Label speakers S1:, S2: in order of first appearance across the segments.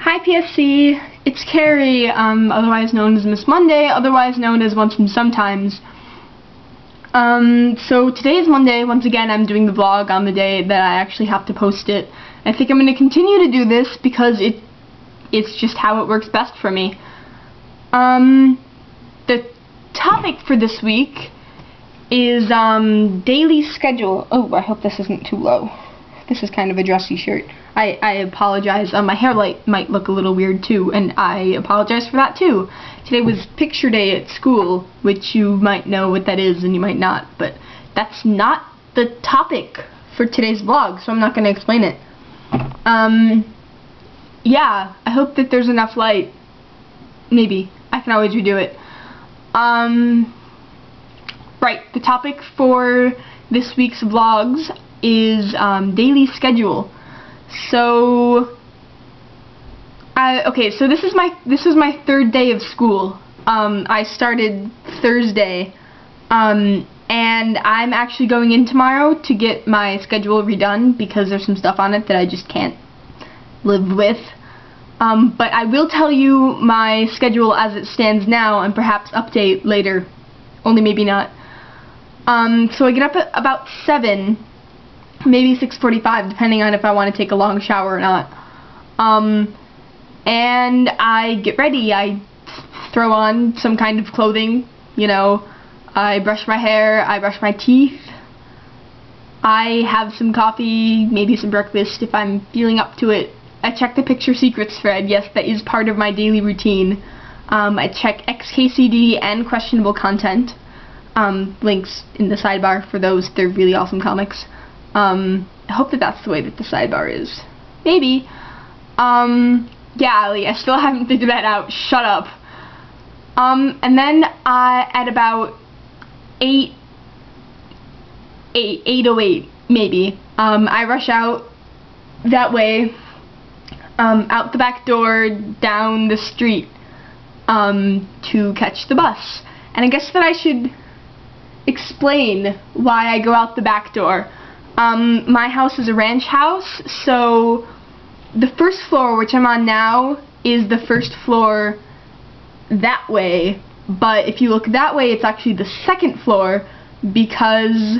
S1: Hi PSC, it's Carrie, otherwise known as Miss Monday, otherwise known as Once and Sometimes. So today is Monday. Once again I'm doing the vlog on the day that I actually have to post it. I think I'm going to continue to do this because it's just how it works best for me. The topic for this week is daily schedule. Oh, I hope this isn't too low. This is kind of a dressy shirt. I apologize. My hair light might look a little weird too, and I apologize for that too. Today was picture day at school, which you might know what that is and you might not, but that's not the topic for today's vlog, so I'm not going to explain it. Yeah, I hope that there's enough light. Maybe. I can always redo it. Right, the topic for this week's vlogs is daily schedule. So okay, so this is my third day of school. I started Thursday, and I'm actually going in tomorrow to get my schedule redone because there's some stuff on it that I just can't live with. But I will tell you my schedule as it stands now and perhaps update later, only maybe not. So I get up at about 7. Maybe 6:45, depending on if I want to take a long shower or not. And I get ready. I throw on some kind of clothing, you know. I brush my hair, I brush my teeth. I have some coffee, maybe some breakfast if I'm feeling up to it. I check the picture secrets thread. Yes, that is part of my daily routine. I check XKCD and questionable content. Links in the sidebar for those. They're really awesome comics. I hope that that's the way that the sidebar is. Maybe. Yeah, Ali, I still haven't figured that out. Shut up. And then at about 8:08, maybe, I rush out that way, out the back door, down the street, to catch the bus. And I guess that I should explain why I go out the back door. My house is a ranch house, so the first floor, which I'm on now, is the first floor that way, but if you look that way, it's actually the second floor because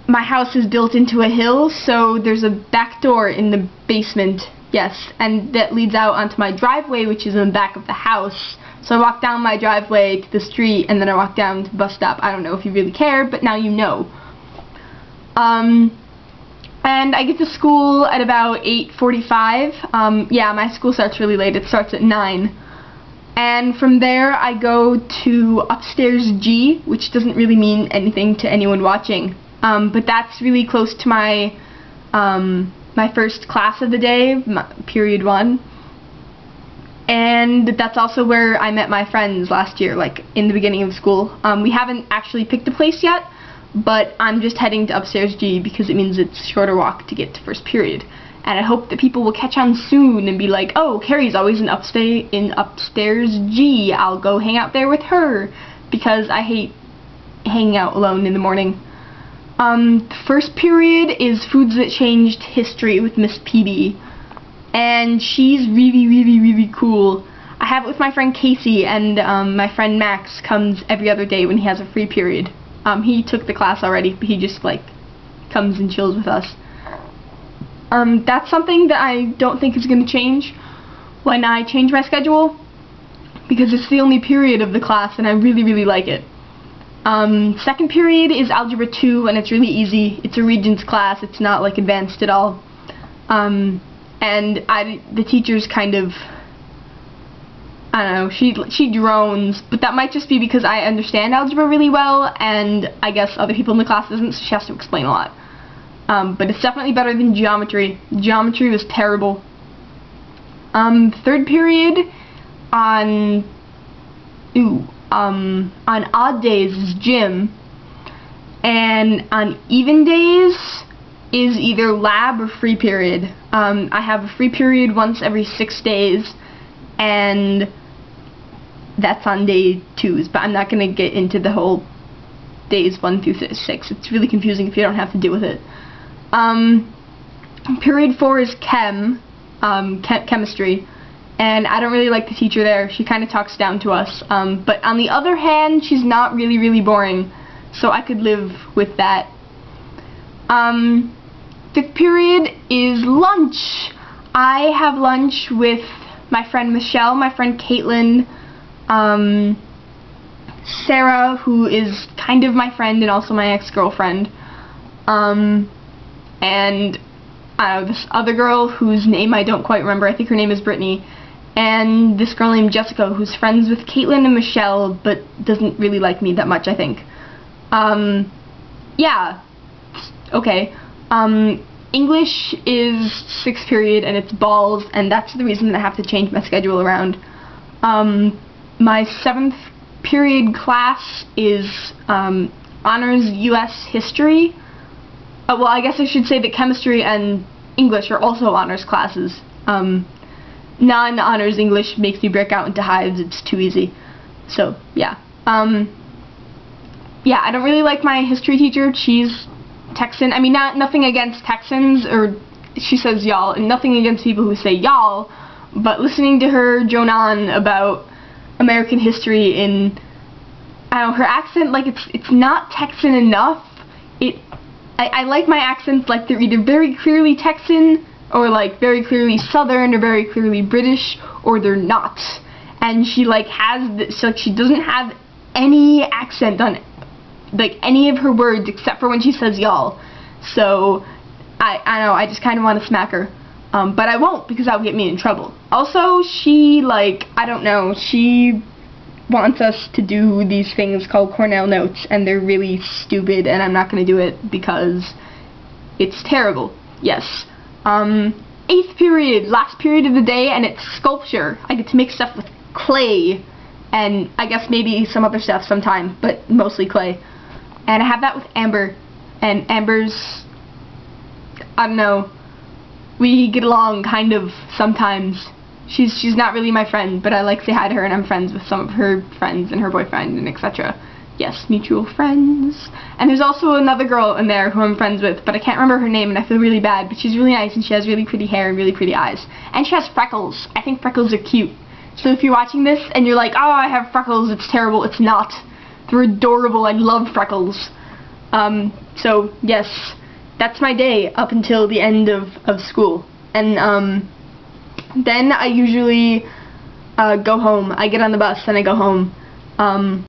S1: my house is built into a hill, so there's a back door in the basement, yes, and that leads out onto my driveway, which is in the back of the house. So I walk down my driveway to the street, and then I walk down to the bus stop. I don't know if you really care, but now you know. And I get to school at about 8:45. Yeah, my school starts really late. It starts at 9. And from there, I go to upstairs G, which doesn't really mean anything to anyone watching. But that's really close to my, my first class of the day, period 1. And that's also where I met my friends last year, like in the beginning of school. We haven't actually picked a place yet, but I'm just heading to upstairs G because it means it's a shorter walk to get to first period. And I hope that people will catch on soon and be like, oh, Carrie's always in upstairs G. I'll go hang out there with her because I hate hanging out alone in the morning. The first period is Foods That Changed History with Miss PB. And she's really, really, really cool. I have it with my friend Casey, and my friend Max comes every other day when he has a free period. He took the class already, but he just, like, comes and chills with us. That's something that I don't think is going to change when I change my schedule, because it's the only period of the class, and I really, really like it. Second period is Algebra 2, and it's really easy. It's a Regents class. It's not, like, advanced at all. And the teacher's kind of, I don't know, she drones, but that might just be because I understand algebra really well, and I guess other people in the class doesn't, so she has to explain a lot. But it's definitely better than geometry. Geometry was terrible. Third period on odd days is gym, and on even days is either lab or free period. I have a free period once every 6 days, and that's on day 2s, but I'm not going to get into the whole days 1 through 6. It's really confusing if you don't have to deal with it. Period 4 is Chem, chemistry, and I don't really like the teacher there. She kind of talks down to us, but on the other hand, she's not really boring, so I could live with that. Fifth period is lunch. I have lunch with my friend Michelle, my friend Caitlin, Sarah, who is kind of my friend and also my ex-girlfriend, and I don't know, this other girl whose name I don't quite remember. I think her name is Brittany, and this girl named Jessica who's friends with Caitlin and Michelle but doesn't really like me that much, I think. Yeah, okay. English is sixth period and it's balls, and that's the reason that I have to change my schedule around. My seventh period class is honors US history. Well, I guess I should say that chemistry and English are also honors classes. Non-honors English makes me break out into hives. It's too easy. So yeah. Yeah, I don't really like my history teacher. She's Texan. I mean, nothing against Texans, or she says y'all, and nothing against people who say y'all, but listening to her drone on about American history in, I don't know, her accent, like, it's not Texan enough. I like my accents, like, they're either very clearly Texan, or like very clearly Southern, or very clearly British, or they're not. And she like has this, like, she doesn't have any accent on like any of her words except for when she says y'all. So I don't know, I just kind of want to smack her, but I won't, because that would get me in trouble. Also, she, like, I don't know, she wants us to do these things called Cornell notes, and they're really stupid, and I'm not going to do it because it's terrible. Yes. Eighth period, last period of the day, and it's sculpture. I get to make stuff with clay, and I guess maybe some other stuff sometime, but mostly clay. And I have that with Amber, and Amber's, I don't know, we get along kind of sometimes. She's not really my friend, but I like to say hi to her, and I'm friends with some of her friends and her boyfriend and etc. Yes, mutual friends. And there's also another girl in there who I'm friends with, but I can't remember her name, and I feel really bad, but she's really nice, and she has really pretty hair and really pretty eyes. And she has freckles. I think freckles are cute. So if you're watching this and you're like, oh, I have freckles, it's terrible, it's not. They're adorable. I love freckles. So yes, that's my day up until the end of school. And then I usually go home. I get on the bus and I go home.